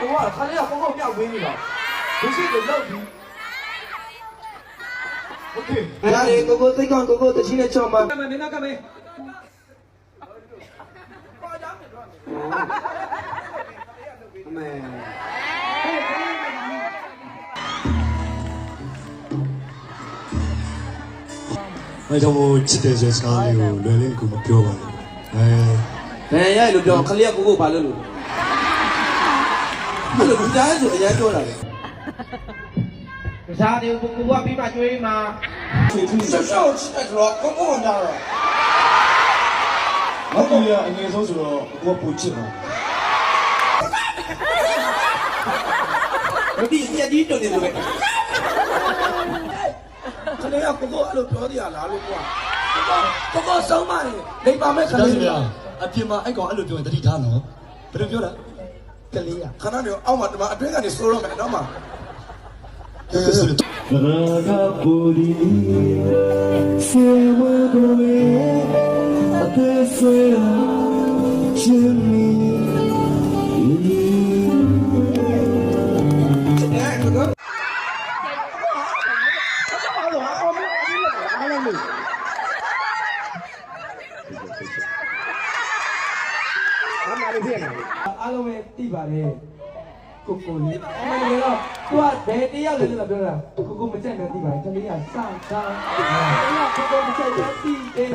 我看你要好好表威你了，不是个老弟。OK。来，哥哥再讲，哥哥再请来讲嘛。干嘛？你那干嘛？没。那叫我记得在家里哦，来来给我表吧。哎呀，路标，看你哥哥爬了路。那路家就人家做了。啥的，哥哥比嘛追嘛。这小吃太多了，我忘掉了。我对呀，你说说，我不记了。你做的对。可能要哥哥路标的呀，哪路过？哥哥手嘛的，你把咩？ဒါဆိုရင်အပြင်မှာအဲ့ကောင်အဲ့လိုပြောရင်တတိထားနော်ဘယ်လိုပြောတာ ကလေးရခဏနေအောက်မှာဒီမှာအတွင်းကနေစိုးတော့မယ်တော့မှာ Raga puri sema doe ate soya chimi အားလုံးပဲသိပါတယ်ကိုကိုလေးအမှန်တကယ်တော့သူကဘယ်တယောက်လဲလို့ပြောတာကိုကိုမကြိုက်မှသိပါတယ်ကလေးကစကားကိုကိုမကြိုက်မှသိတယ်